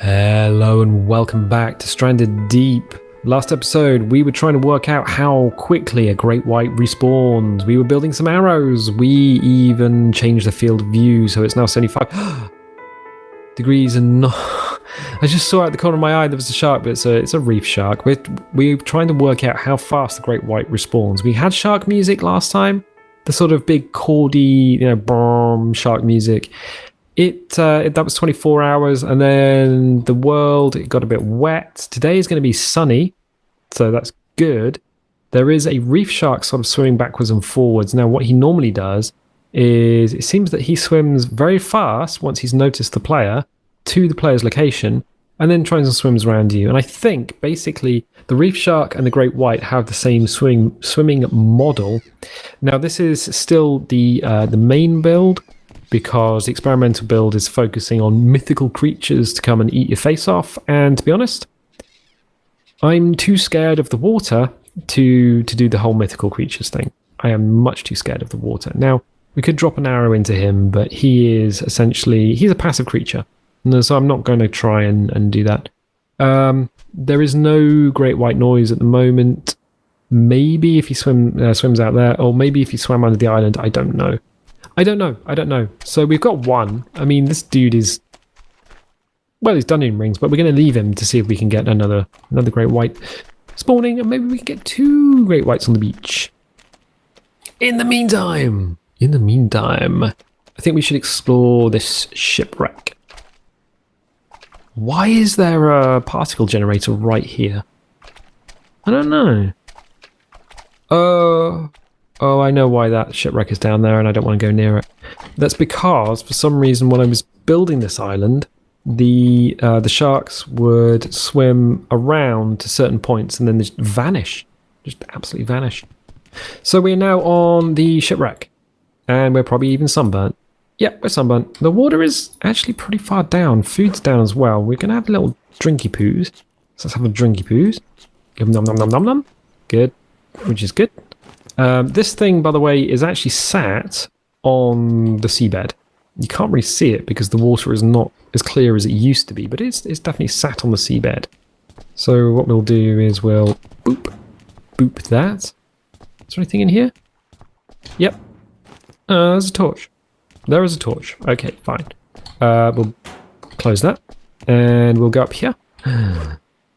Hello and welcome back to Stranded Deep. Last episode, we were trying to work out how quickly a great white respawns. We were building some arrows. We even changed the field of view, so it's now 75 degrees and not... I just saw out the corner of my eye there was a shark, but it's a reef shark. We're trying to work out how fast the great white respawns. We had shark music last time, the sort of big chordy, boom, shark music. That was 24 hours, and then the world, it got a bit wet. Today is going to be sunny, so that's good. There is a reef shark sort of swimming backwards and forwards. Now, what he normally does is, it seems that he swims very fast once he's noticed the player to the player's location, and then tries and swims around you. And I think, basically, the reef shark and the great white have the same swimming model. Now, this is still the main build, because the experimental build is focusing on mythical creatures to come and eat your face off. And to be honest, I'm too scared of the water to do the whole mythical creatures thing. I am much too scared of the water. Now, we could drop an arrow into him, but he's a passive creature. So I'm not going to try and do that. There is no great white noise at the moment. Maybe if he swims out there, or maybe if he swam under the island, I don't know. I don't know. So we've got one. I mean, this dude is... Well, he's done in rings, but we're going to leave him to see if we can get another great white spawning, and maybe we can get 2 great whites on the beach. In the meantime, I think we should explore this shipwreck. Why is there a particle generator right here? I don't know. Oh, I know why that shipwreck is down there and I don't want to go near it. That's because, for some reason, when I was building this island, the sharks would swim around to certain points and then just vanish. Just absolutely vanish. So we're now on the shipwreck. And we're probably even sunburnt. Yep, we're sunburnt. The water is actually pretty far down. Food's down as well. We're going to have a little drinky poos. So let's have a drinky poos. Nom nom nom nom nom. Good. Which is good. This thing, by the way, is actually sat on the seabed. You can't really see it because the water is not as clear as it used to be, but it's definitely sat on the seabed. So what we'll do is we'll boop that. Is there anything in here? Yep. There's a torch. There is a torch. Okay, fine. We'll close that, and we'll go up here.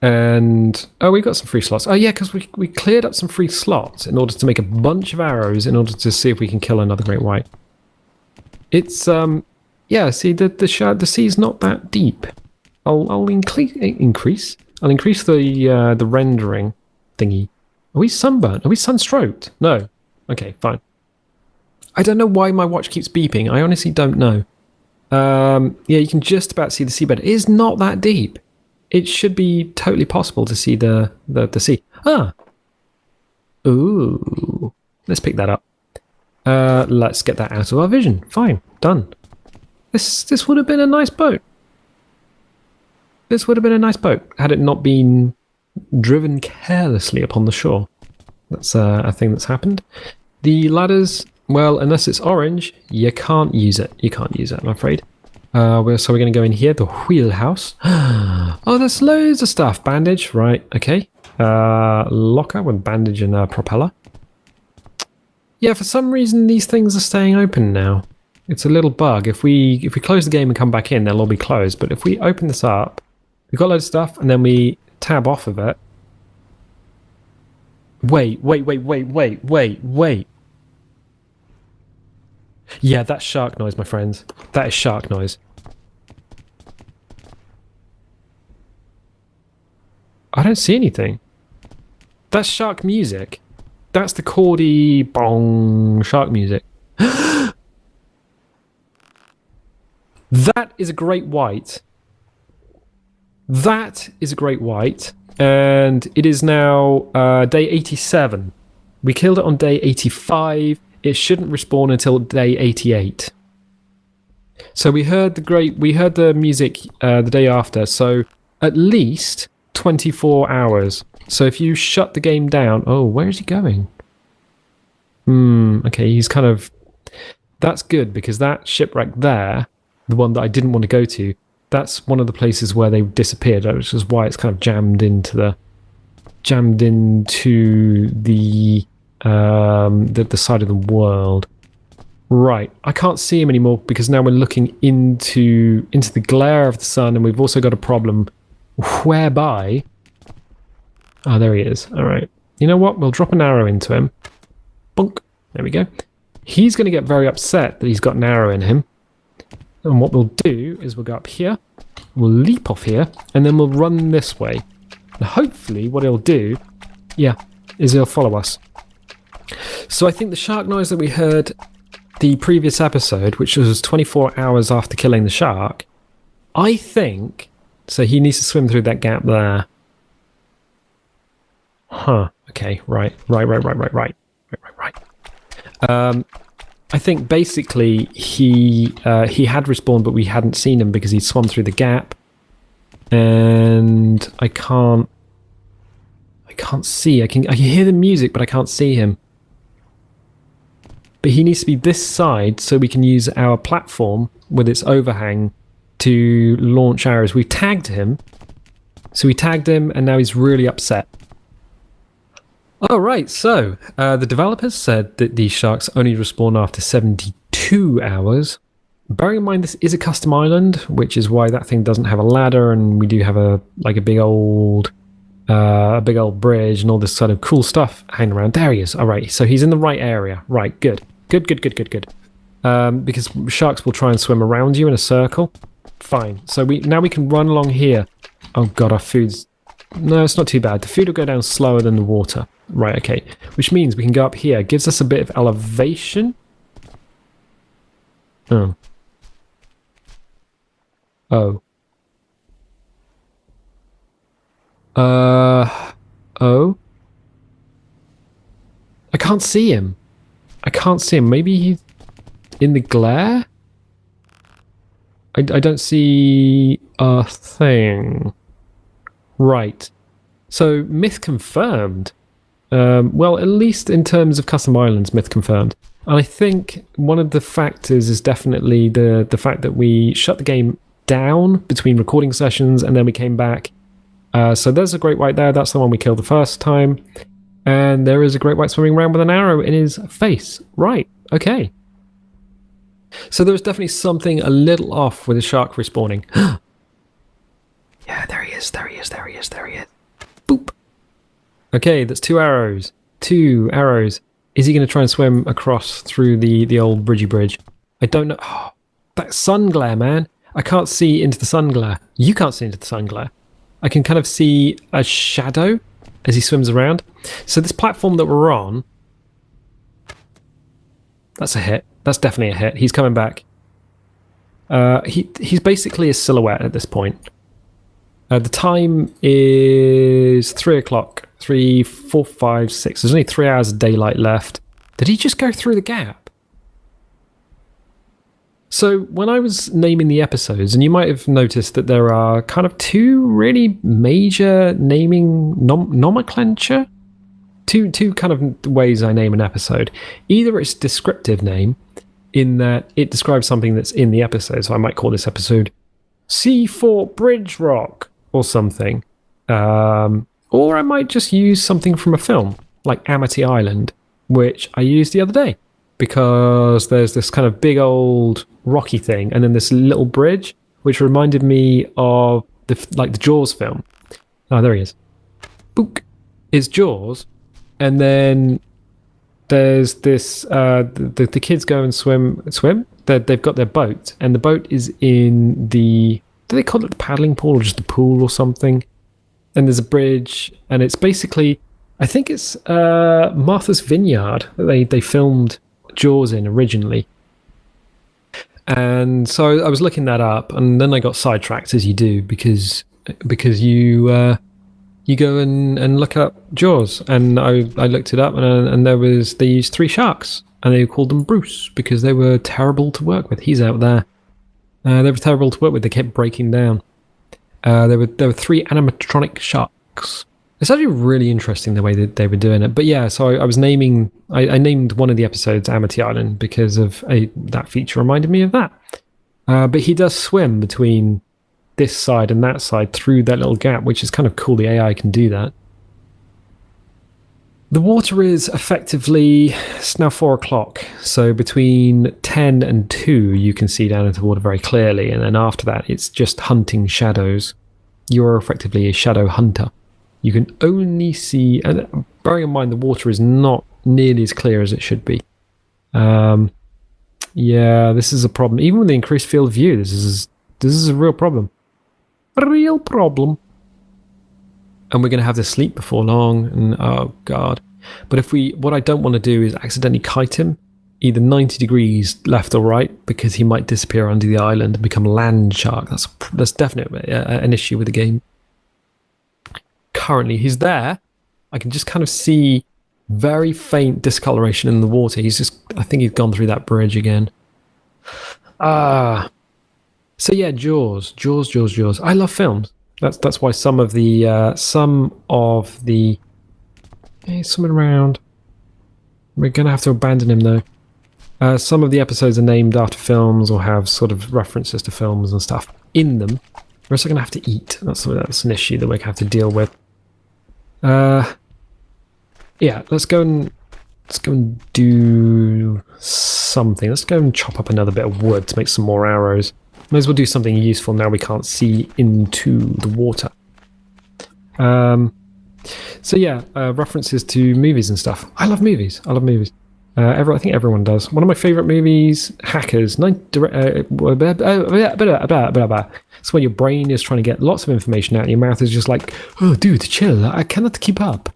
And we got some free slots. Oh yeah, because we cleared up some free slots in order to make a bunch of arrows in order to see if we can kill another great white. It's yeah. See, the sea's not that deep. I'll increase the rendering thingy. Are we sunburnt? Are we sunstroked? No. Okay, fine. I don't know why my watch keeps beeping. I honestly don't know. Yeah, you can just about see the seabed. It is not that deep. It should be totally possible to see the sea. Ah. Ooh. Let's pick that up. Let's get that out of our vision. Fine. Done. This would have been a nice boat. This would have been a nice boat had it not been driven carelessly upon the shore. That's a thing that's happened. The ladders, well, unless it's orange, you can't use it. You can't use it, I'm afraid. So we're going to go in here, the wheelhouse. Oh, there's loads of stuff. Bandage, right, okay. Locker with bandage and propeller. Yeah, for some reason these things are staying open now. It's a little bug. If we close the game and come back in, they'll all be closed. But if we open this up, we've got loads of stuff, and then we tab off of it. Wait. Yeah, that's shark noise, my friends. That is shark noise. I don't see anything. That's shark music. That's the chordy bong shark music. That is a great white. That is a great white. And it is now day 87. We killed it on day 85. It shouldn't respawn until day 88. So we heard the music the day after, so at least 24 hours. So if you shut the game down... Oh, where is he going? Okay, he's kind of... That's good, because that shipwreck there, the one that I didn't want to go to, that's one of the places where they disappeared, which is why it's kind of jammed into the side of the world. Right, I can't see him anymore because now we're looking into the glare of the sun, and we've also got a problem whereby... Oh, there he is. All right. You know what? We'll drop an arrow into him. Bonk. There we go. He's going to get very upset that he's got an arrow in him. And what we'll do is we'll go up here, we'll leap off here, and then we'll run this way. And hopefully what he'll do, is he'll follow us. So I think the shark noise that we heard the previous episode, which was 24 hours after killing the shark, I think... So he needs to swim through that gap there. Huh. Okay, right. I think basically he had respawned, but we hadn't seen him because he'd swum through the gap. And I can't see. I can hear the music, but I can't see him. But he needs to be this side so we can use our platform with its overhang to launch arrows. We tagged him. So we tagged him, and now he's really upset. All right, so the developers said that these sharks only respawn after 72 hours. Bearing in mind this is a custom island, which is why that thing doesn't have a ladder, and we do have a big old bridge and all this sort of cool stuff hanging around. There he is. All right, so he's in the right area. Right, good. Because sharks will try and swim around you in a circle. Fine. So now we can run along here. Oh god, our food's... No, it's not too bad. The food will go down slower than the water. Right, okay. Which means we can go up here. Gives us a bit of elevation. Oh. Oh. Oh. I can't see him. Maybe he's in the glare? I don't see a thing. Right. So, myth confirmed. Well, at least in terms of custom islands, myth confirmed. And I think one of the factors is definitely the fact that we shut the game down between recording sessions and then we came back. So there's a great white there. That's the one we killed the first time. And there is a great white swimming around with an arrow in his face. Right. Okay. So there's definitely something a little off with the shark respawning. Yeah, there he is. Boop. Okay, that's 2 arrows. 2 arrows. Is he going to try and swim across through the old bridge? I don't know. Oh, that sun glare, man. I can't see into the sun glare. You can't see into the sun glare. I can kind of see a shadow as he swims around. So this platform that we're on... That's a hit. That's definitely a hit. He's coming back. He's basically a silhouette at this point. The time is 3 o'clock. 3, 4, 5, 6. There's only 3 hours of daylight left. Did he just go through the gap? So when I was naming the episodes, and you might have noticed that there are kind of 2 really major naming nomenclature. Two kind of ways I name an episode. Either it's descriptive name, in that it describes something that's in the episode. So I might call this episode C4 Bridge Rock or something. Or I might just use something from a film, like Amity Island, which I used the other day. Because there's this kind of big old rocky thing, and then this little bridge, which reminded me of the Jaws film. Oh, there he is. Book. It's Jaws. And then there's this, the kids go and swim. They've got their boat, and the boat is in the, do they call it the paddling pool or just the pool or something? And there's a bridge, and it's basically, I think it's Martha's Vineyard that they filmed Jaws in originally. And so I was looking that up, and then I got sidetracked, as you do, because you go and look up Jaws, and I looked it up, and they used 3 sharks, and they called them Bruce because they were terrible to work with. He's out there. They were terrible to work with. They kept breaking down. There were 3 animatronic sharks. It's actually really interesting the way that they were doing it. But yeah, so I named one of the episodes Amity Island because of that feature reminded me of that. But he does swim between this side and that side through that little gap, which is kind of cool. The AI can do that. The water is effectively, it's now 4 o'clock, so between 10 and 2 you can see down into the water very clearly, and then after that it's just hunting shadows. You're effectively a shadow hunter. You can only see, and bearing in mind the water is not nearly as clear as it should be. Yeah, this is a problem. Even with the increased field of view, this is a real problem. A real problem. And we're going to have to sleep before long, and oh god. But what I don't want to do is accidentally kite him either 90 degrees left or right, because he might disappear under the island and become a land shark. That's definitely an issue with the game. Currently, he's there. I can just kind of see very faint discoloration in the water. I think he's gone through that bridge again. So yeah, Jaws. I love films. That's why some of the someone around. We're gonna have to abandon him though. Some of the episodes are named after films or have sort of references to films and stuff in them. We're also gonna have to eat. That's an issue that we're gonna have to deal with. Yeah, let's go and do something. Let's go and chop up another bit of wood to make some more arrows. Might as well do something useful now we can't see into the water. So yeah, references to movies and stuff. I love movies. I think everyone does. One of my favourite movies, Hackers. It's when your brain is trying to get lots of information out and your mouth is just like, oh dude, chill, I cannot keep up.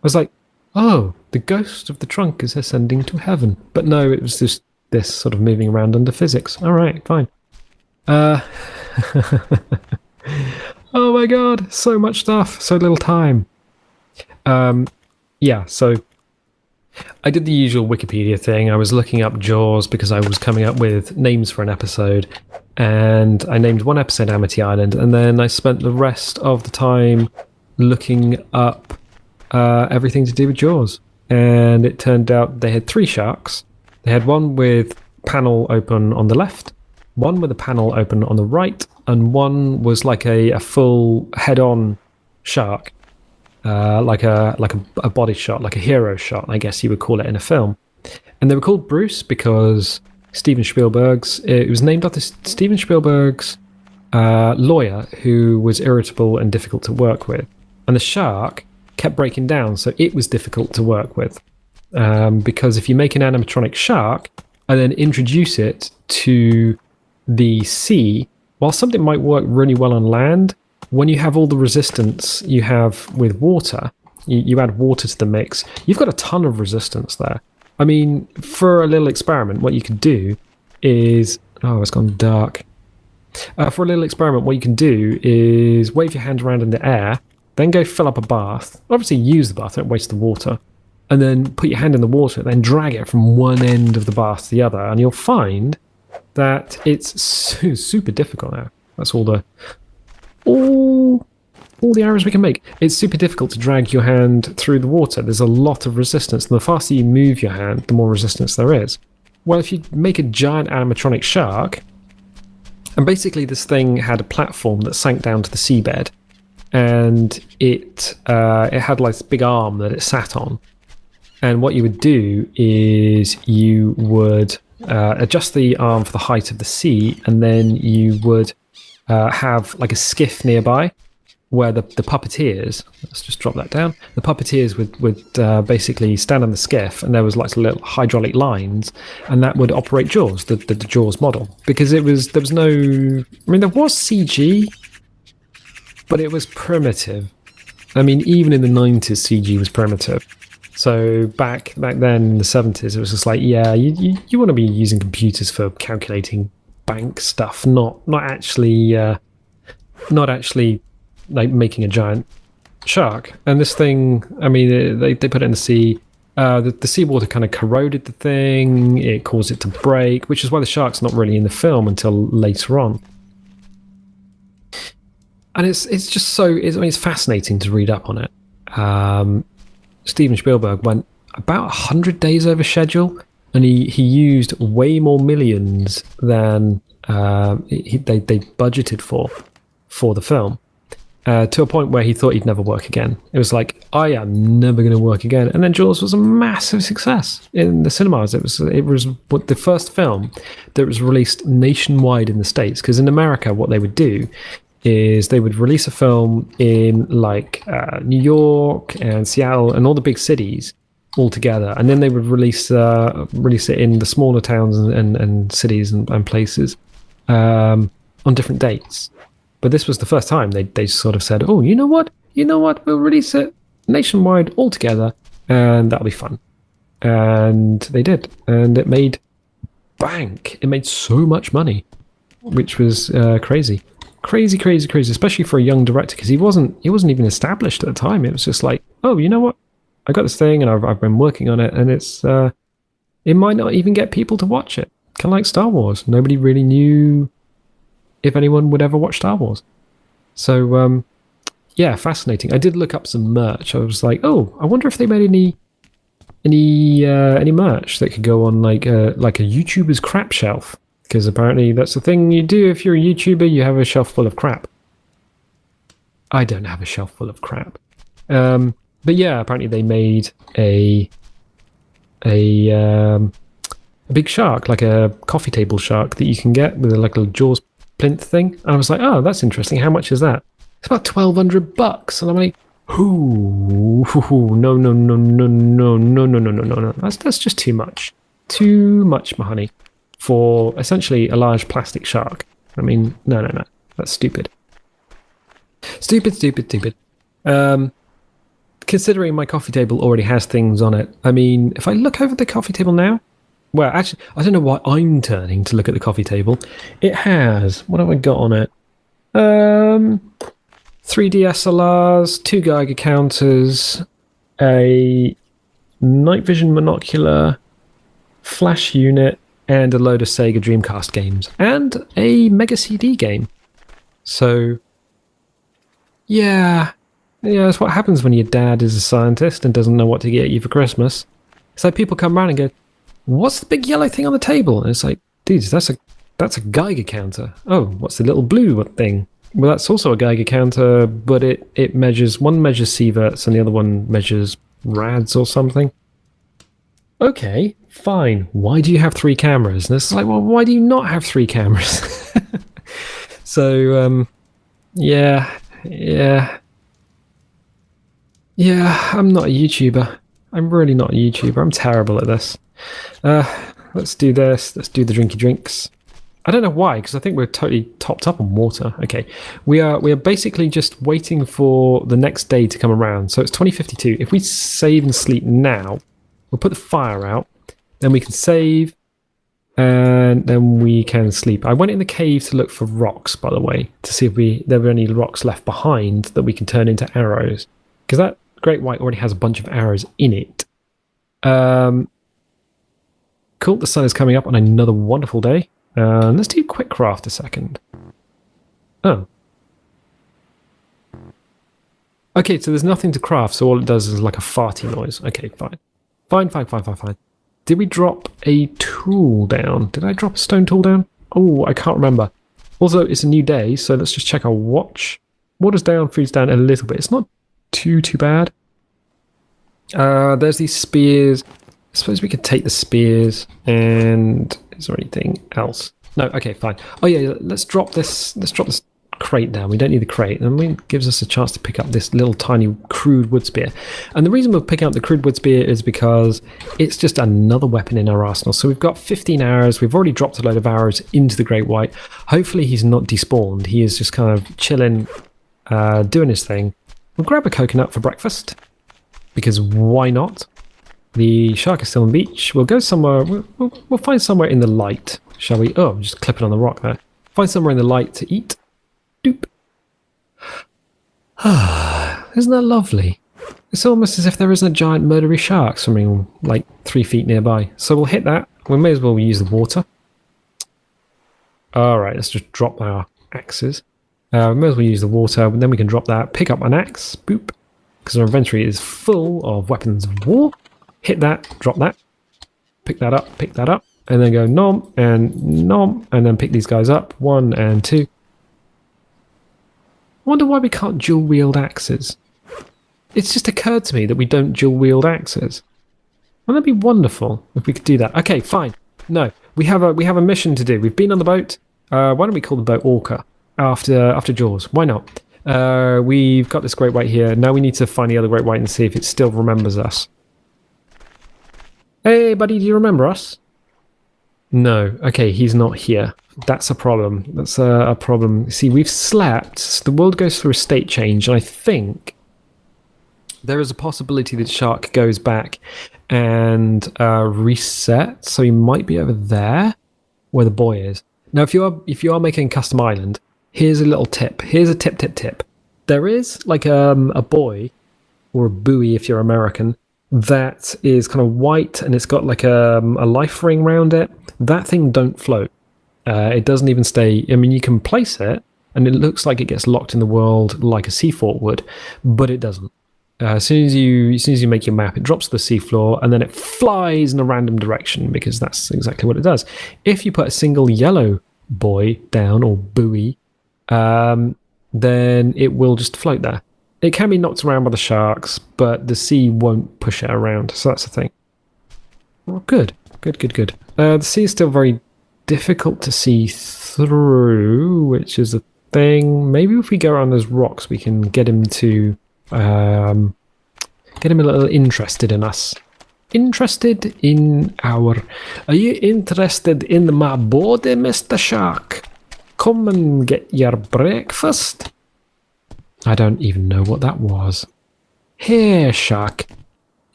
I was like, oh, the ghost of the trunk is ascending to heaven. But no, it was just this sort of moving around under physics. All right, fine. Oh my god, so much stuff, so little time. Yeah, so I did the usual Wikipedia thing. I was looking up Jaws because I was coming up with names for an episode, and I named one episode Amity Island, and then I spent the rest of the time looking up everything to do with Jaws. And it turned out they had 3 sharks. They had one with panel open on the left, one with a panel open on the right, and one was like a full head-on shark, like a body shot, like a hero shot, I guess you would call it in a film. And they were called Bruce because it was named after Steven Spielberg's lawyer, who was irritable and difficult to work with. And the shark kept breaking down, so it was difficult to work with. Because if you make an animatronic shark and then introduce it to the sea, while something might work really well on land, when you have all the resistance you have with water, you add water to the mix, you've got a ton of resistance there. I mean, for a little experiment, what you could do is... Oh, it's gone dark. For a little experiment, what you can do is wave your hand around in the air, then go fill up a bath. Obviously, use the bath, don't waste the water. And then put your hand in the water, then drag it from one end of the bath to the other, and you'll find that it's super difficult now. That's all the arrows we can make. It's super difficult to drag your hand through the water. There's a lot of resistance, and the faster you move your hand, the more resistance there is. Well, if you make a giant animatronic shark, and basically this thing had a platform that sank down to the seabed, and it had like this big arm that it sat on. And what you would do is you would adjust the arm for the height of the sea, and then you would have like a skiff nearby where the puppeteers, let's just drop that down, the puppeteers would basically stand on the skiff, and there was like little hydraulic lines, and that would operate Jaws, the Jaws model. Because there was CG, but it was primitive. I mean, even in the 90s, CG was primitive. So back then in the 70s, it was just like, yeah, you want to be using computers for calculating bank stuff, not actually like making a giant shark. And this thing, I mean, they put it in the sea. The seawater kind of corroded the thing. It caused it to break, which is why the shark's not really in the film until later on. And it's just it's fascinating to read up on it. Steven Spielberg went about 100 days over schedule, and he used way more millions than they budgeted for the film. To a point where he thought he'd never work again. It was like, I am never going to work again. And then Jaws was a massive success in the cinemas. It was the first film that was released nationwide in the States. Because in America, what they would do is they would release a film in like New York and Seattle and all the big cities all together, and then they would release it in the smaller towns and cities and places on different dates. But this was the first time they sort of said, oh, you know what? We'll release it nationwide all together, and that'll be fun. And they did. And it made bank. It made so much money, which was crazy. Crazy, especially for a young director, because he wasn't even established at the time. It was just like, oh, you know what? I got this thing, and I've been working on it, and it might not even get people to watch it. Kind of like Star Wars. Nobody really knew if anyone would ever watch Star Wars. So, yeah, fascinating. I did look up some merch. I was like, oh, I wonder if they made any merch that could go on like a YouTuber's crap shelf. Because apparently that's the thing you do if you're a YouTuber. You have a shelf full of crap. I don't have a shelf full of crap. But yeah, apparently they made a big shark, like a coffee table shark that you can get with like a Jaws plinth thing. And I was like, oh, that's interesting. How much is that? It's about $1,200. And I'm like, no. That's just too much. Too much, my honey, for essentially a large plastic shark. I mean, no. That's stupid. Stupid. Considering my coffee table already has things on it, I mean, if I look over the coffee table now, well, actually, I don't know why I'm turning to look at the coffee table. It has, what have I got on it? 3 DSLRs, 2 Geiger counters, a night vision monocular, flash unit, and a load of Sega Dreamcast games, and a Mega CD game. So, yeah, that's what happens when your dad is a scientist and doesn't know what to get you for Christmas. It's like people come around and go, what's the big yellow thing on the table? And it's like, dude, that's a Geiger counter. Oh, what's the little blue thing? Well, that's also a Geiger counter, but it measures, one measures sieverts and the other one measures rads or something. Okay, fine. Why do you have 3 cameras? And it's like, well, why do you not have 3 cameras? So, yeah, I'm not a YouTuber. I'm really not a YouTuber. I'm terrible at this. Let's do this. Let's do the drinky drinks. I don't know why, because I think we're totally topped up on water. Okay, we are basically just waiting for the next day to come around. So it's 20:52. If we save and sleep now, we'll put the fire out, then we can save, and then we can sleep. I went in the cave to look for rocks, by the way, to see if there were any rocks left behind that we can turn into arrows, because that great white already has a bunch of arrows in it. Cool, the sun is coming up on another wonderful day. Let's do quick craft a second. Oh. Okay, so there's nothing to craft, so all it does is like a farty noise. Okay, fine. Fine. Did we drop a tool down? Did I drop a stone tool down? Oh, I can't remember. Also, it's a new day, so let's just check our watch. Water's down, food's down a little bit. It's not too bad. There's these spears. I suppose we could take the spears, and is there anything else? No, okay, fine. Oh yeah, let's drop this crate down. We don't need the crate, and it gives us a chance to pick up this little tiny crude wood spear. And the reason we're picking up the crude wood spear is because it's just another weapon in our arsenal. So we've got 15 arrows. We've already dropped a load of arrows into the great white. Hopefully he's not despawned. He is just kind of chilling, doing his thing. We'll grab a coconut for breakfast, because why not? The shark is still on the beach. We'll go somewhere. We'll find somewhere in the light, shall we? Oh, I'm just clipping on the rock there. Find somewhere in the light to eat. Doop. Isn't that lovely? It's almost as if there isn't a giant murdery shark swimming like 3 feet nearby. So we'll hit that. We may as well use the water. Alright, let's just drop our axes. We may as well use the water, and then we can drop that. Pick up an axe. Boop. Because our inventory is full of weapons of war. Hit that. Drop that. pick that up, and then go nom, and then pick these guys up, 1 and 2. I wonder why we can't dual wield axes. It's just occurred to me that we don't dual wield axes. Wouldn't that be wonderful if we could do that? Okay, fine. No, we have a mission to do. We've been on the boat. Why don't we call the boat Orca after Jaws? Why not? We've got this great white here. Now we need to find the other great white and see if it still remembers us. Hey, buddy, do you remember us? No. Okay, he's not here. That's a problem. That's a problem. See, we've slept. So the world goes through a state change, and I think there is a possibility that shark goes back and resets. So he might be over there, where the boy is. Now, if you are making a custom island, here's a little tip. Here's a tip. There is like a buoy, or a buoy if you're American, that is kind of white and it's got like a life ring around it. That thing don't float. It doesn't even stay. I mean, you can place it and it looks like it gets locked in the world like a sea fort would, but it doesn't. As soon as you make your map, it drops to the seafloor and then it flies in a random direction because that's exactly what it does. If you put a single yellow buoy down, or buoy, then it will just float there. It can be knocked around by the sharks, but the sea won't push it around, so that's the thing. Well, good. The sea is still very difficult to see through, which is a thing. Maybe if we go around those rocks, we can get him to get him a little interested in us. Interested in our... Are you interested in my body, Mr. Shark? Come and get your breakfast. I don't even know what that was. Here, shark.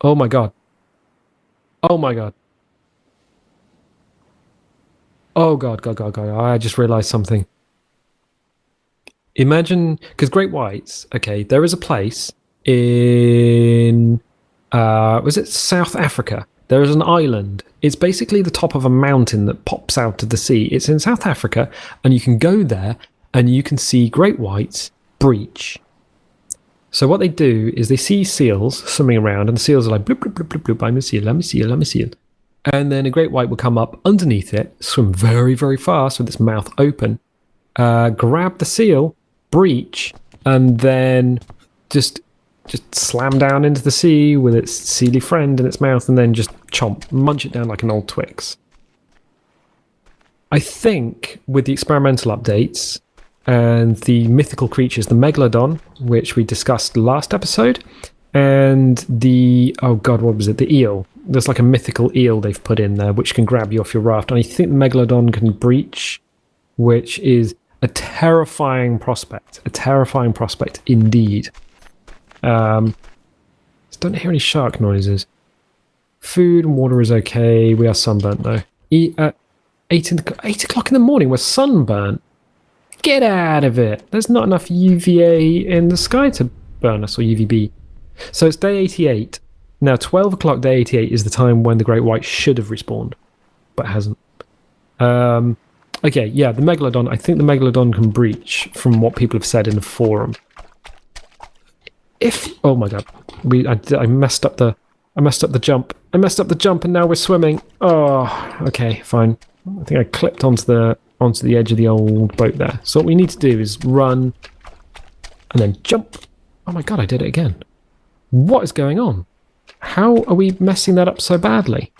Oh my god. Oh my god. Oh god. I just realised something. Imagine, because great whites, okay, there is a place in, was it South Africa? There is an island. It's basically the top of a mountain that pops out of the sea. It's in South Africa, and you can go there, and you can see great whites breach. So what they do is they see seals swimming around, and the seals are like, bloop, bloop, bloop, bloop, bloop, I'm a seal. And then a great white will come up underneath it, swim very, very fast with its mouth open, grab the seal, breach, and then just slam down into the sea with its sealy friend in its mouth, and then just munch it down like an old Twix. I think with the experimental updates and the mythical creatures, the megalodon, which we discussed last episode, and the, oh god, what was it? The eel. There's like a mythical eel they've put in there which can grab you off your raft. And I think the megalodon can breach, which is a terrifying prospect. A terrifying prospect indeed. Just don't hear any shark noises. Food and water is okay. We are sunburnt though. 8 o'clock in the morning, we're sunburnt. Get out of it. There's not enough UVA in the sky to burn us, or UVB. So it's day 88. Now 12 o'clock day 88 is the time when the great white should have respawned, but hasn't. Okay, yeah, the megalodon. I think the megalodon can breach from what people have said in the forum. Oh my god, I messed up the jump. I messed up the jump, and now we're swimming. Oh, okay, fine. I think I clipped onto the edge of the old boat there. So what we need to do is run and then jump. Oh my god, I did it again. What is going on? How are we messing that up so badly?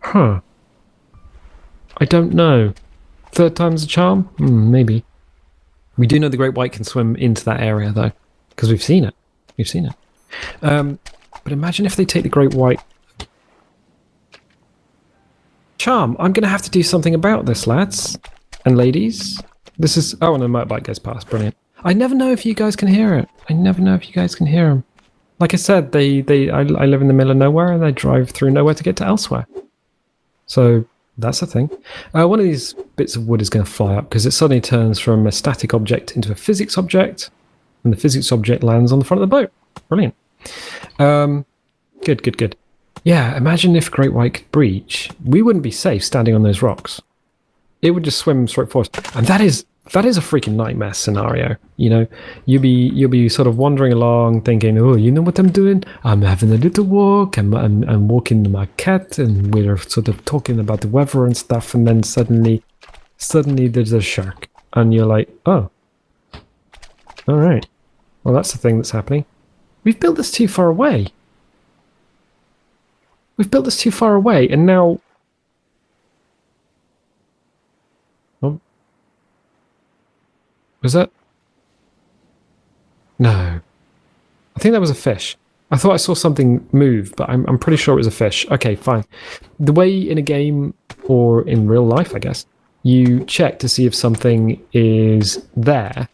Huh. I don't know. Third time's a charm? Maybe. We do know the great white can swim into that area, though, because we've seen it. But imagine if they take the great white... Charm, I'm going to have to do something about this, lads and ladies. This is... Oh, and the motorbike goes past. Brilliant. I never know if you guys can hear it. I never know if you guys can hear them. Like I said, I live in the middle of nowhere, and they drive through nowhere to get to elsewhere. So that's the thing. One of these bits of wood is going to fly up because it suddenly turns from a static object into a physics object, and the physics object lands on the front of the boat. Brilliant. Good. Yeah, imagine if great white could breach. We wouldn't be safe standing on those rocks. It would just swim straight for us. And that is That is a freaking nightmare scenario. You know, you'll be sort of wandering along thinking, oh, you know what I'm doing? I'm having a little walk. I'm walking my cat, and we're sort of talking about the weather and stuff. And then suddenly there's a shark, and you're like, oh, all right. Well, that's the thing that's happening. We've built this too far away. And now. Oh. Was that? No. I think that was a fish. I thought I saw something move, but I'm pretty sure it was a fish. Okay, fine. The way in a game, or in real life, I guess, you check to see if something is there,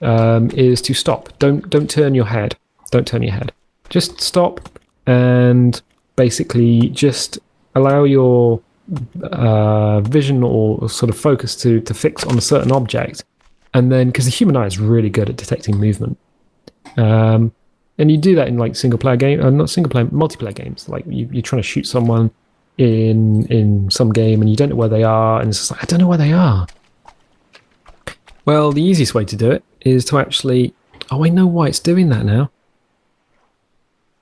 is to stop. Don't turn your head. Don't turn your head. Just stop and basically just allow your vision or sort of focus to fix on a certain object. And then, because the human eye is really good at detecting movement. And you do that in like multiplayer games. Like you're trying to shoot someone in some game and you don't know where they are. And it's just like, I don't know where they are. Well, the easiest way to do it is to actually... Oh, I know why it's doing that now.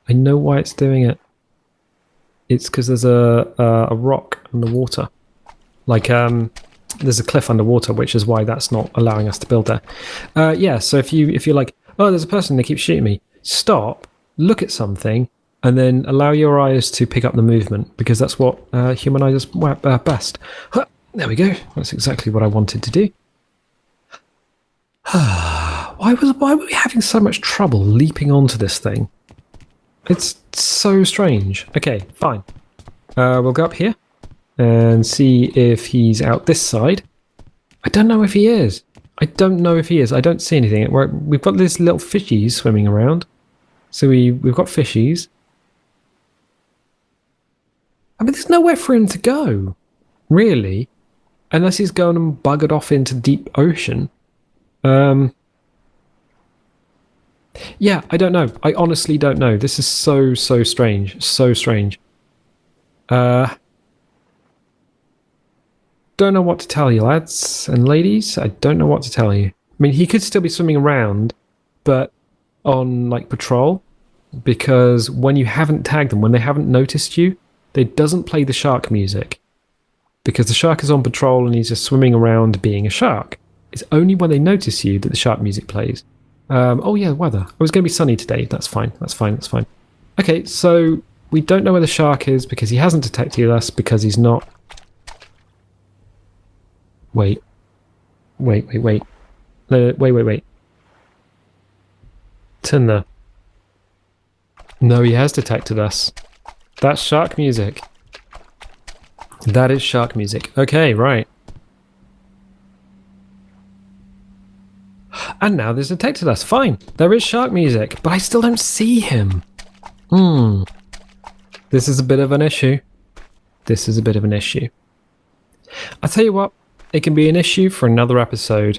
I know why it's doing it. It's because there's a rock underwater. Like, there's a cliff underwater, which is why that's not allowing us to build there. Yeah, so if you're like, oh, there's a person, they keep shooting me. Stop, look at something, and then allow your eyes to pick up the movement, because that's what human eyes are best. Huh, there we go. That's exactly what I wanted to do. Why were we having so much trouble leaping onto this thing? It's so strange. Okay, fine. We'll go up here and see if he's out this side. I don't know if he is. I don't see anything. We've got these little fishies swimming around. So we've got fishies. I mean, there's nowhere for him to go, really, unless he's going and buggered off into deep ocean. Yeah, I don't know. I honestly don't know. This is so strange. So strange. Don't know what to tell you, lads and ladies. I don't know what to tell you. I mean, he could still be swimming around, but on like patrol, because when you haven't tagged them, when they haven't noticed you, it doesn't play the shark music, because the shark is on patrol and he's just swimming around being a shark. It's only when they notice you that the shark music plays. Oh yeah, weather. It was going to be sunny today. That's fine. Okay, so we don't know where the shark is because he hasn't detected us, because he's not... Wait. Turn. No, he has detected us. That's shark music. That is shark music. Okay, right. And now there's detected us. Fine. There is shark music, but I still don't see him. This is a bit of an issue. I'll tell you what. It can be an issue for another episode.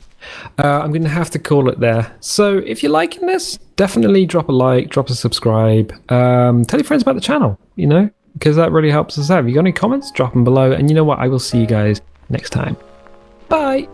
I'm going to have to call it there. So if you're liking this, definitely drop a like, drop a subscribe. Tell your friends about the channel, you know, because that really helps us out. If you got any comments, drop them below. And you know what? I will see you guys next time. Bye.